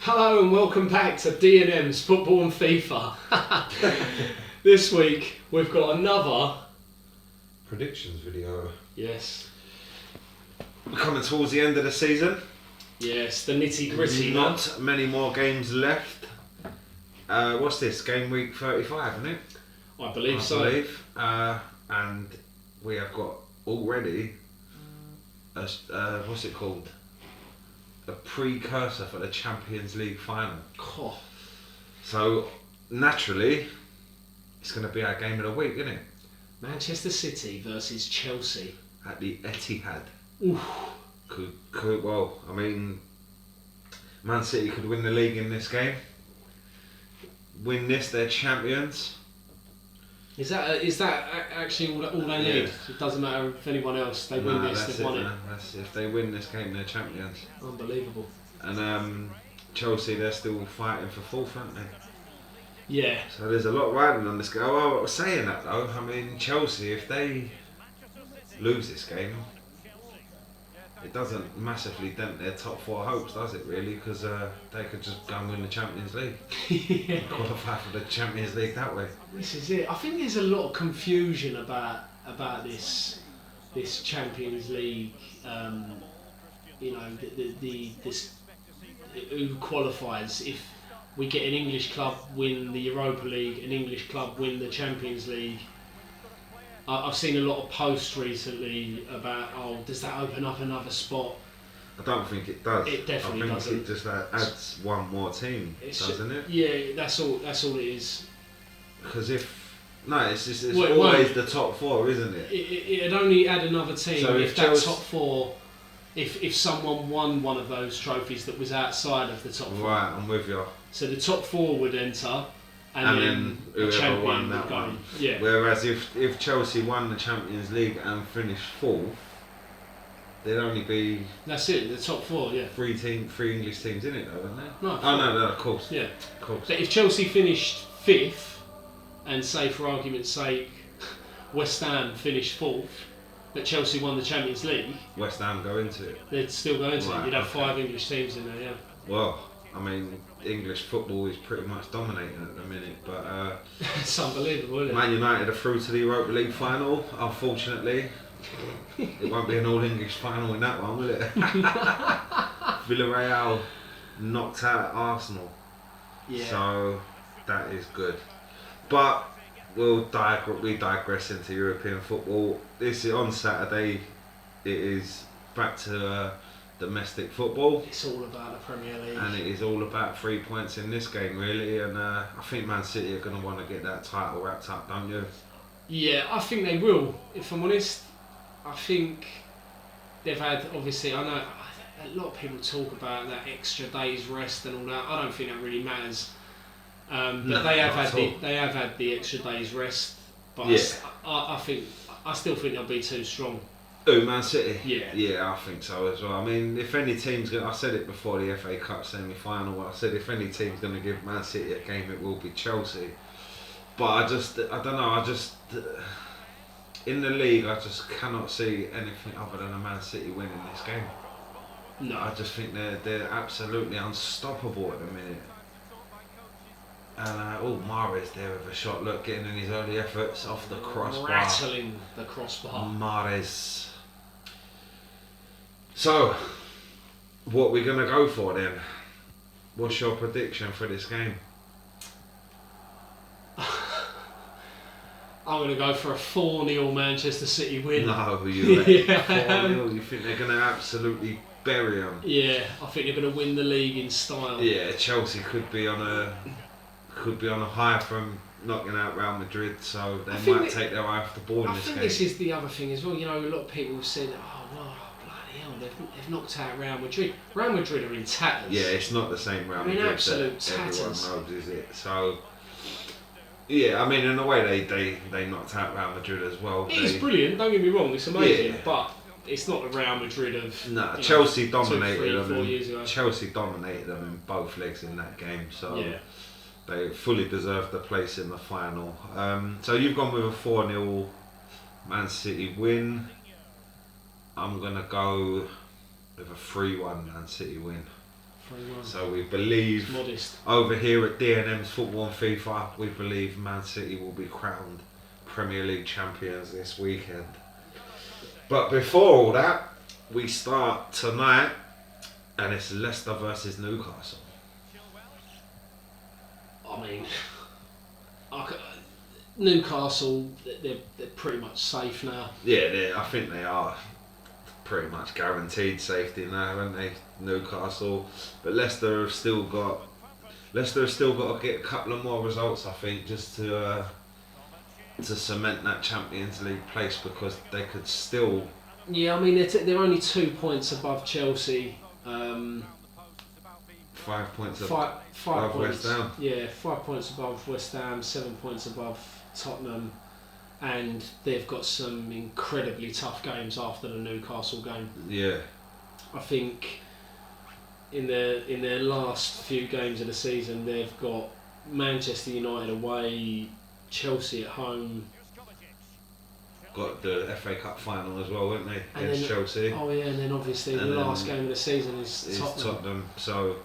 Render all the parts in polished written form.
Hello and welcome back to D&M's Football and FIFA. This week we've got another predictions video. Yes. We're coming towards the end of the season. Yes, the nitty gritty. Not many more games left. What's this? Game week 35, isn't it? I believe so. And we have got already what's it called? A precursor for the Champions League final. Oh. So naturally, it's going to be our game of the week, isn't it? Manchester City versus Chelsea at the Etihad. Oof. Could well, I mean, Man City could win the league in this game. Win this, they're champions. Is that actually all they need? Yeah. It doesn't matter if anyone else. They win this, they've won it. If they win this game, they're champions. Unbelievable. And Chelsea, they're still fighting for fourth, aren't they? Yeah. So there's a lot riding on this game. Oh, I was saying that though. I mean, Chelsea, if they lose this game, it doesn't massively dent their top four hopes, does it really? Because they could just go and win the Champions League. Yeah. Qualify for the Champions League that way. This is it. I think there's a lot of confusion about this Champions League. This who qualifies. If we get an English club win the Europa League, an English club win the Champions League. I've seen a lot of posts recently about, does that open up another spot? I don't think it does. It definitely doesn't. I think it just adds one more team, doesn't it? Yeah, that's all it is. Because it's always the top four, isn't it? It'd only add another team so if that top four, if someone won one of those trophies that was outside of the top four. Right, I'm with you. So the top four would enter. And then whoever won that one. Yeah. Whereas if Chelsea won the Champions League and finished fourth, there'd only be... That's it, the top four, yeah. Three English teams in it though, wouldn't there? No, no, of course. Yeah. Of course. But if Chelsea finished fifth, and say for argument's sake, West Ham finished fourth, but Chelsea won the Champions League... West Ham go into it? They'd still go into it. You'd have 5 English teams in there, yeah. Well... I mean, English football is pretty much dominating at the minute, but it's unbelievable, isn't it? Man United are through to the Europa League final. Unfortunately, it won't be an all-English final in that one, will it? Villarreal knocked out Arsenal, so that is good. But we digress into European football. This is on Saturday. It is back to. Domestic football. It's all about the Premier League. And it is all about 3 points in this game, really. And I think Man City are going to want to get that title wrapped up, don't you? Yeah, I think they will. If I'm honest, I think they've had, obviously, I know a lot of people talk about that extra day's rest and all that. I don't think that really matters. But they have had the extra day's rest. But yeah. I still think they'll be too strong. Oh, Man City? Yeah. Yeah, I think so as well. I mean, if any team's I said it before the FA Cup semi-final, I said if any team's going to give Man City a game, it will be Chelsea. But I don't know, in the league, I just cannot see anything other than a Man City winning this game. No. I just think they're absolutely unstoppable at the minute. And Mahrez there with a shot, look, getting in his early efforts off the crossbar. Rattling the crossbar. Mahrez. So, what are we going to go for then? What's your prediction for this game? I'm going to go for a 4-0 Manchester City win. No, you ain't. 4-0, you think they're going to absolutely bury them? Yeah, I think they're going to win the league in style. Yeah, Chelsea could be on a high from knocking out Real Madrid, so they might take their eye off the ball in this game. I think this is the other thing as well. You know, a lot of people have said, bloody hell, they've knocked out Real Madrid. Real Madrid are in tatters. Yeah, it's not the same Real Madrid absolute that tatters. Everyone knows, is it? So, yeah, I mean, in a way, they knocked out Real Madrid as well. It is brilliant. Don't get me wrong, it's amazing, but it's not the Real Madrid of Chelsea dominated 2, 3, them. 4 years ago. Chelsea dominated them in both legs in that game, so they fully deserved the place in the final. So you've gone with a 4-0 Man City win. I'm gonna go with a 3-1 Man City win. 3-1. So we believe It's modest. over here at D&M's Football and FIFA, we believe Man City will be crowned Premier League champions this weekend. But before all that, we start tonight, and it's Leicester versus Newcastle. I mean, Newcastle, they're pretty much safe now. Yeah, I think they are pretty much guaranteed safety now, aren't they? Newcastle, but Leicester have still got to get a couple of more results, I think, just to cement that Champions League place, because they could still. Yeah, I mean they're only 2 points above Chelsea. 5 points Five above points. West Ham. Yeah, 5 points above West Ham, 7 points above Tottenham, and they've got some incredibly tough games after the Newcastle game. Yeah. I think in their last few games of the season, they've got Manchester United away, Chelsea at home. Got the FA Cup final as well, weren't they? And Against then, Chelsea. Oh yeah, and then obviously And the then last game of the season is Tottenham. So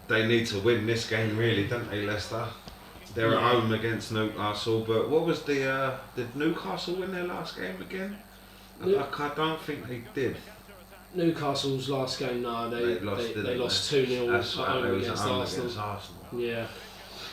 they need to win this game, really, don't they, Leicester? They're at home against Newcastle, but what was did Newcastle win their last game again? I don't think they did. Newcastle's last game, no, they lost 2-0 at home against Arsenal. Yeah.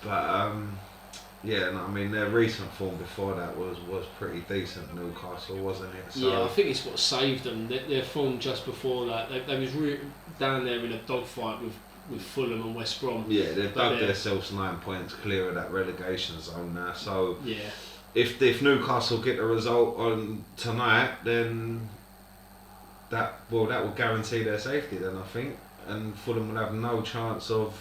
But yeah, no, I mean their recent form before that was pretty decent. Newcastle, wasn't it? So, yeah, I think it's what saved them. Their form just before that, they was down there in a dogfight with Fulham and West Brom. yeah, they've dug themselves 9 points clear of that relegation zone now. So yeah, if Newcastle get the result on tonight, then that will guarantee their safety. Then I think, and Fulham will have no chance of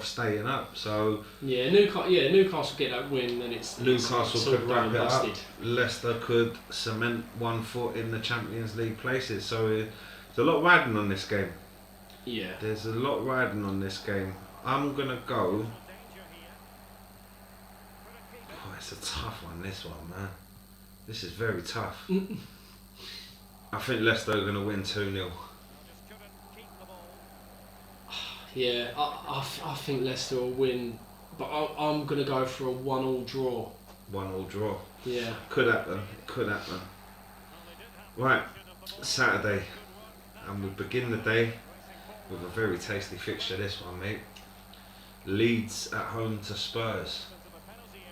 staying up. So Newcastle get that win, then Newcastle it's could wrap it up. busted. Leicester could cement 1 foot in the Champions League places. So there's a lot riding on this game. Yeah, There's a lot riding on this game. I'm gonna go. Oh, it's a tough one. This one, man. This is very tough. I think Leicester are gonna win 2-0. yeah. I think Leicester will win, but I'm gonna go for a 1-1 draw. 1-1 draw. Yeah. Could happen. Could happen. Right, Saturday, and we begin the day with a very tasty fixture. This one, mate. Leeds at home to Spurs.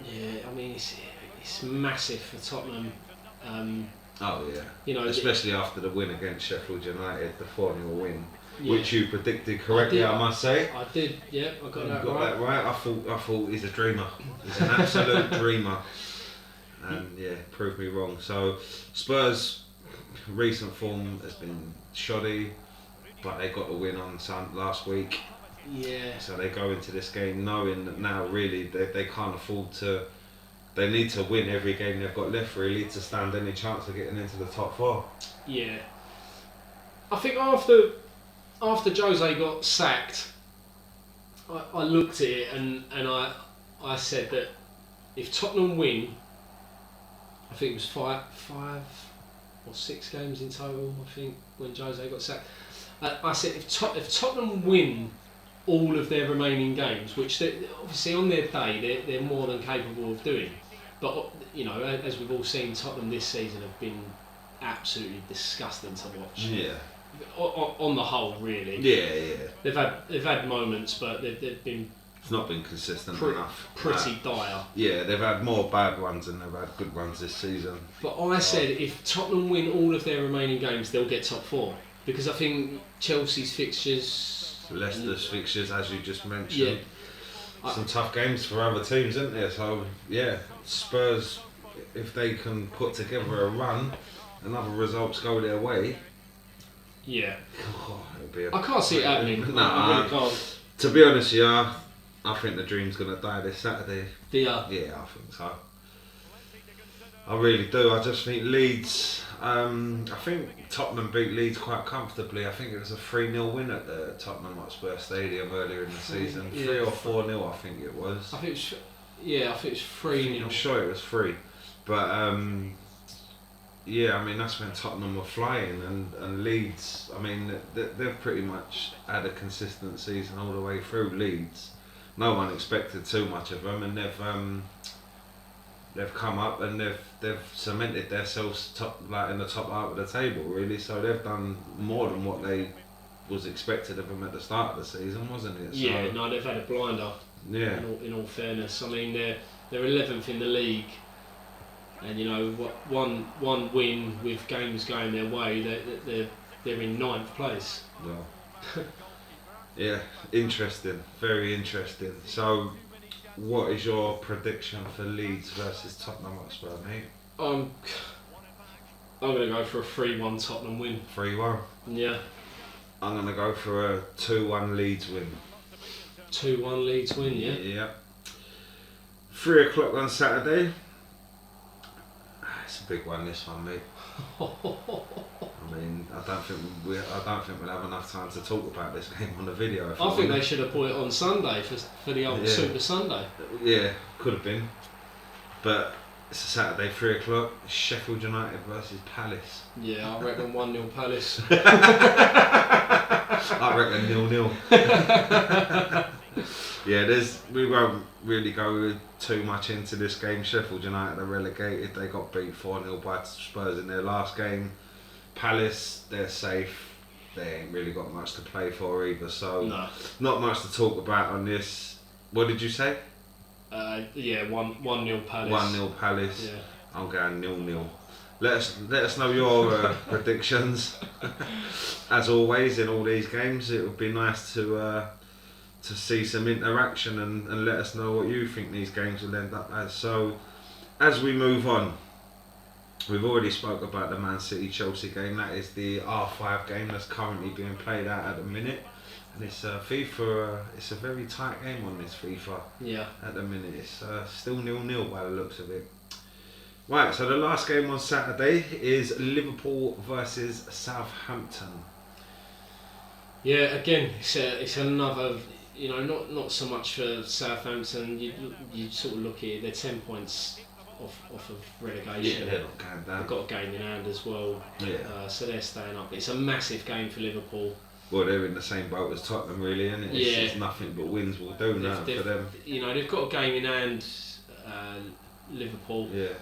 Yeah, I mean it's massive for Tottenham. Oh yeah. You know, especially after the win against Sheffield United, the 4-0 win, yeah. which you predicted correctly, I must say. I did. Yeah, I got that got right. that right. I thought he's a dreamer. He's an absolute dreamer. And yeah, proved me wrong. So Spurs' recent form has been shoddy, but they got the win on last week. Yeah. So they go into this game knowing that now really they can't afford to. They need to win every game they've got left, really, to stand any chance of getting into the top 4. Yeah. I think after Jose got sacked, I looked at it and I said that if Tottenham win, I think it was five or 6 games in total, I think, when Jose got sacked. I said if Tottenham win all of their remaining games, which obviously on their day they're more than capable of doing, but you know, as we've all seen, Tottenham this season have been absolutely disgusting to watch. Yeah. On the whole, really. Yeah. They've had moments, but they've been. It's not been consistent enough. Pretty dire. Yeah, they've had more bad ones than they've had good ones this season. But I said if Tottenham win all of their remaining games, they'll get top 4, because I think Chelsea's fixtures, Leicester's fixtures, as you just mentioned, yeah, some tough games for other teams, isn't there? So yeah, Spurs, if they can put together a run and other results go their way, yeah, it'll be I can't see it happening. I really can't. To be honest, yeah, I think the dream's gonna die this Saturday. Yeah, I think so. I really do. I just think Leeds. I think Tottenham beat Leeds quite comfortably. I think it was a 3-0 win at the Tottenham Hotspur Stadium earlier in the season. 3 or 4-0, I think it was. I think it was 3-0. I'm sure it was 3, but Yeah, I mean that's when Tottenham were flying, and Leeds. I mean they've pretty much had a consistent season all the way through. Leeds, no one expected too much of them, and they've come up and they've cemented themselves in the top half of the table really. So they've done more than what they was expected of them at the start of the season, wasn't it? Yeah, no, they've had a blinder. Yeah. In all fairness, I mean they're 11th in the league. And one win with games going their way, they're in 9th place. Well, yeah, interesting, very interesting. So, what is your prediction for Leeds versus Tottenham Hotspur, mate? I'm going to go for a 3-1 Tottenham win. 3-1. Yeah. I'm going to go for a 2-1 Leeds win. 2-1 Leeds win, yeah. Yeah. 3 o'clock on Saturday. It's a big one, this one, mate. I mean, I don't think we'll have enough time to talk about this game on the video. I think they should have put it on Sunday for the old Super Sunday. Yeah, could have been. But it's a Saturday, 3 o'clock. Sheffield United versus Palace. Yeah, I reckon 1-0 Palace. I reckon 0-0. Yeah, we won't really go too much into this game. Sheffield United are relegated. They got beat 4-0 by Spurs in their last game. Palace, they're safe. They ain't really got much to play for either, so not much to talk about on this. What did you say? 1-0 Palace. 1-0 Palace. Yeah. I'm going 0-0. Let us know your predictions. As always in all these games, it would be nice to see some interaction and let us know what you think these games will end up as. So, as we move on, we've already spoke about the Man City Chelsea game. That is the R5 game that's currently being played out at the minute, and it's FIFA. It's a very tight game on this FIFA. Yeah. At the minute, it's still 0-0 by the looks of it. Right. So the last game on Saturday is Liverpool versus Southampton. Yeah. Again, it's another. Not so much for Southampton. You sort of look at it, they're 10 points off of relegation. Yeah, they're not going down. They've got a game in hand as well. Yeah. So they're staying up. It's a massive game for Liverpool. Well, they're in the same boat as Tottenham, really, isn't it? It's nothing but wins will do now for them. They've got a game in hand. Liverpool. Yeah.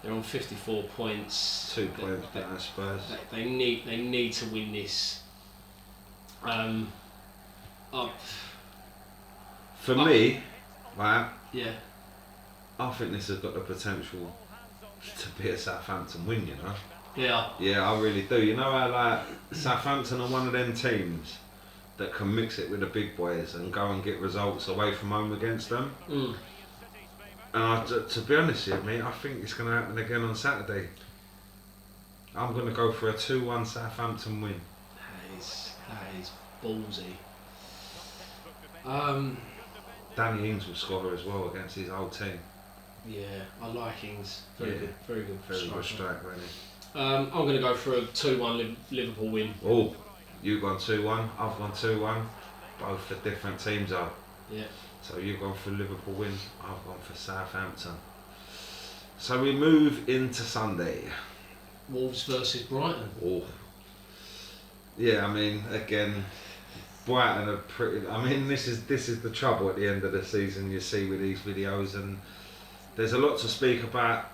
They're on 54 points. 2 points down Spurs. They need to win this. For me, right? Yeah. I think this has got the potential to be a Southampton win, you know? Yeah. Yeah, I really do. You know how Southampton are one of them teams that can mix it with the big boys and go and get results away from home against them. Mm. And to be honest with you, I think it's going to happen again on Saturday. I'm going to go for a 2-1 Southampton win. That is ballsy. Danny Ings will score as well against his old team. Yeah, I like Ings. Very good good strike, really. I'm going to go for a 2-1 Liverpool win. Oh, you've gone 2-1, I've gone 2-1. Both for different teams are. Yeah. So you've gone for Liverpool win, I've gone for Southampton. So we move into Sunday. Wolves versus Brighton. Oh. Yeah, I mean, again, Brighton are pretty. I mean, this is the trouble at the end of the season. You see with these videos, and there's a lot to speak about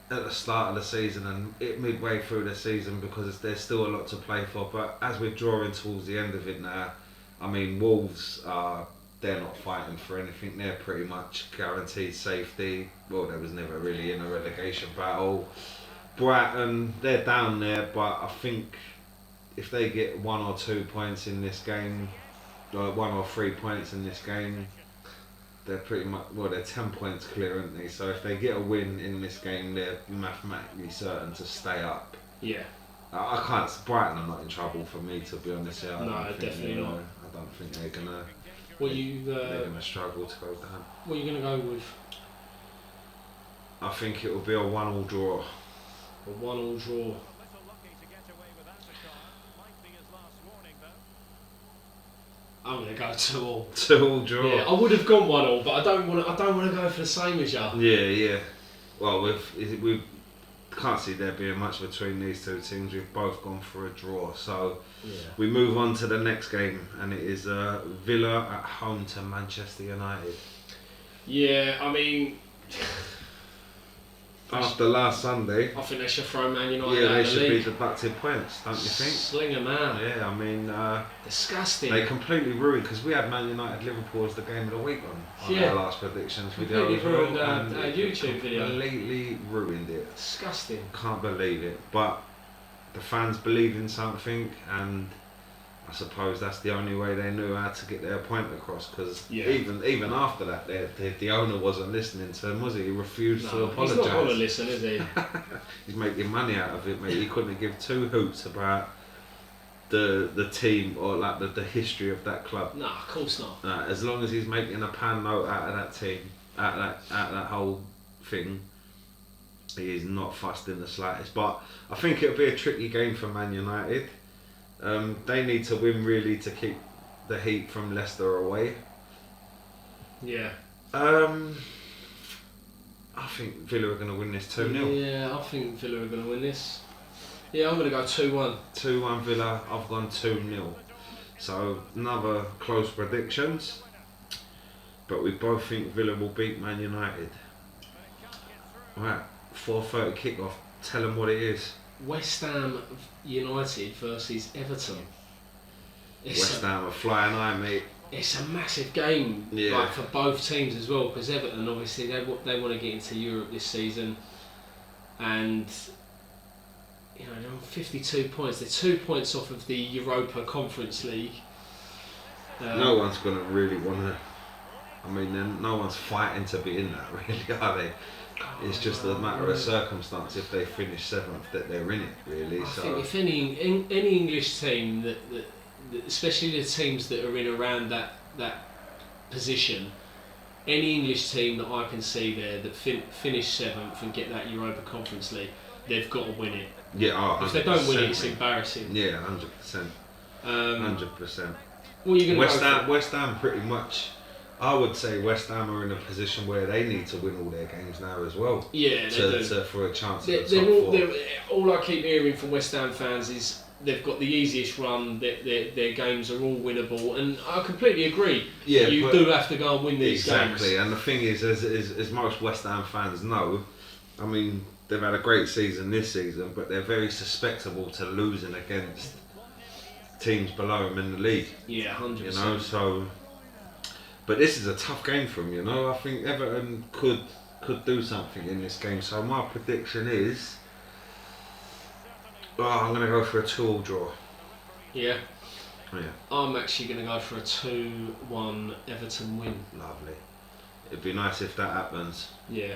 at the start of the season and midway through the season because there's still a lot to play for. But as we're drawing towards the end of it now, I mean, Wolves they're not fighting for anything. They're pretty much guaranteed safety. Well, they was never really in a relegation battle. Brighton, they're down there, but I think if they get 1 or 2 points in this game, 1 or 3 points in this game, they're pretty much, they're 10 points clear, aren't they? So if they get a win in this game, they're mathematically certain to stay up. Yeah. I can't, Brighton are not in trouble for me, to be honest. No, definitely not. I don't think they're gonna. They're gonna struggle to go down. What are you gonna go with? I think it will be a 1-1 draw. A 1-1 draw. I'm gonna go 2-2. 2-2 draw. Yeah, I would have gone 1-1, but I don't want to go for the same as you. Yeah. Well, we've can't see there being much between these two teams. We've both gone for a draw. So Yeah. we move on to the next game, and it is Villa at home to Manchester United. Yeah, I mean, After last Sunday, I think they should throw Man United yeah, out they of the should be league. deducted points, don't you think? Sling them out. Yeah, I mean, Disgusting. they completely ruined, because we had Man United Liverpool as the game of the week on Yeah. our last predictions Completely video as well, ruined our and it YouTube video. completely ruined it. Disgusting. Can't believe it. But the fans believe in something, and I suppose that's the only way they knew how to get their point across, because Yeah. even after that, the owner wasn't listening to him, was he? He refused to No, apologise. he's not going to listen, is he? He's making money out of it, mate. He couldn't give two hoots about the team or like the history of that club. No, of course not. As long as he's making a pound note out of that team, out of that whole thing, he is not fussed in the slightest. But I think it'll be a tricky game for Man United. They need to win really to keep the heat from Leicester away. Yeah. I think Villa are going to win this 2-0. Yeah, I think Villa are going to win this. Yeah, I'm going to go 2-1. 2-1 Villa, I've gone 2-0. So another close predictions. But we both think Villa will beat Man United. Right, 4:30 kickoff. Tell them what it is. West Ham United versus Everton. West Ham are flying high, mate. It's a massive game, Yeah. like for both teams as well. Because Everton, obviously, they want to get into Europe this season, and they're on 52 points. They're 2 points off of the Europa Conference League. No one's going to really want to. I mean, no one's fighting to be in that, really, are they? It's just a matter of circumstance. If they finish 7th, that they're in it, really. I So think if any English team that especially the teams that are in around that position, any English team that I can see there that finish 7th and get that Europa Conference League, they've got to win it. yeah, If they don't win it, it's mate. embarrassing. Yeah, 100%. 100%. What are you going to go for? West Ham pretty much. I would say West Ham are in a position where they need to win all their games now as well. Yeah, they do. For a chance They're, at the top four. all I keep hearing from West Ham fans is they've got the easiest run. Their games are all winnable, and I completely agree. Yeah, you but do have to go and win these exactly. games. And the thing is, as most West Ham fans know, I mean, they've had a great season this season, but they're very susceptible to losing against teams below them in the league. Yeah, 100%. You know, so. But this is a tough game for them, you know. I think Everton could do something in this game. So my prediction is, I'm going to go for a 2-2 draw. Yeah. Yeah, I'm actually going to go for a 2-1 Everton win. lovely. It'd be nice if that happens. Yeah.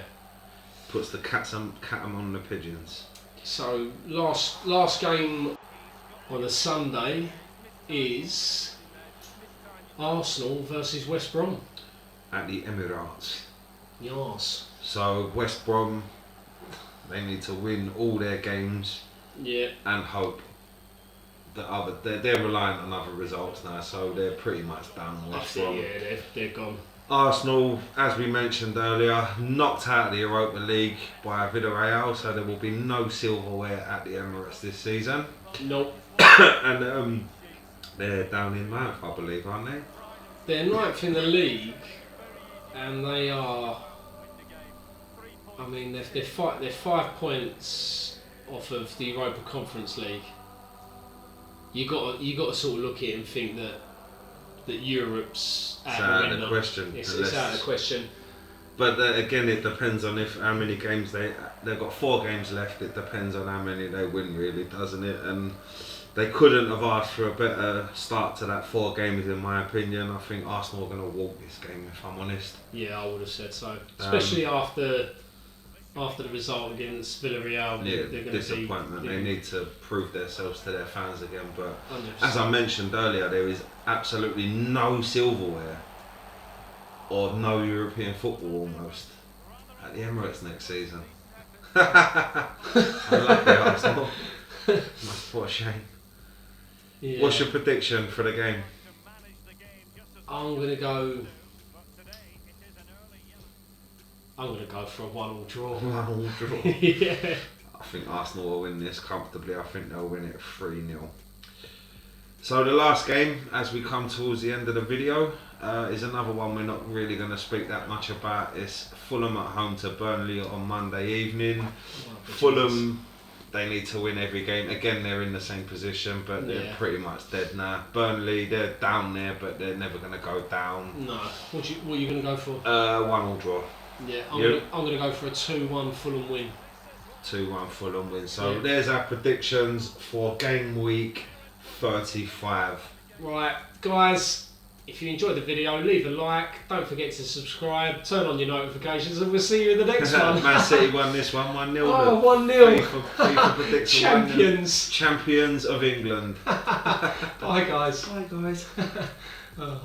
Puts the cat on the pigeons. So last game on a Sunday is Arsenal versus West Brom. At the Emirates. Yes. So West Brom, they need to win all their games Yeah. and hope that they're reliant on other results now, so they're pretty much done. I West think, Brom. yeah, they're gone. Arsenal, as we mentioned earlier, knocked out of the Europa League by Villarreal, so there will be no silverware at the Emirates this season. Nope. And they're down in ninth, I believe, aren't they? They're ninth in the league, and they are. I mean, they're 5 points off of the Europa Conference League. You got to sort of look at it and think that Europe's out of the question. It's out of the question. But again, it depends on how many games they've got. 4 games left. It depends on how many they win, really, doesn't it? And they couldn't have asked for a better start to that 4 games, in my opinion. I think Arsenal are going to walk this game, if I'm honest. Yeah, I would have said so, especially after the result against Villarreal. Yeah, they're going disappointment. To be, they need to prove themselves to their fans again. But 100%. as I mentioned earlier, there is absolutely no silverware or no European football almost at the Emirates next season. Unlucky Arsenal. What a shame. Yeah. What's your prediction for the game? I'm going to go for a 1-1 draw. 1-1 draw. Yeah. I think Arsenal will win this comfortably. I think they'll win it 3-0. So the last game, as we come towards the end of the video, is another one we're not really going to speak that much about. It's Fulham at home to Burnley on Monday evening. Fulham, they need to win every game. Again, they're in the same position, but they're pretty much dead now. Burnley, they're down there, but they're never going to go down. No. What are you going to go for? 1-1 draw. Yeah, I'm going to go for a 2-1 Fulham win. 2-1 Fulham win. So there's our predictions for game week 35. Right, guys, if you enjoyed the video, leave a like. Don't forget to subscribe. Turn on your notifications, and we'll see you in the next one. Man City won this one 1-0. Oh, 1-0. FIFA predicts Champions. Champions of England. Bye, guys. Bye, guys. Oh.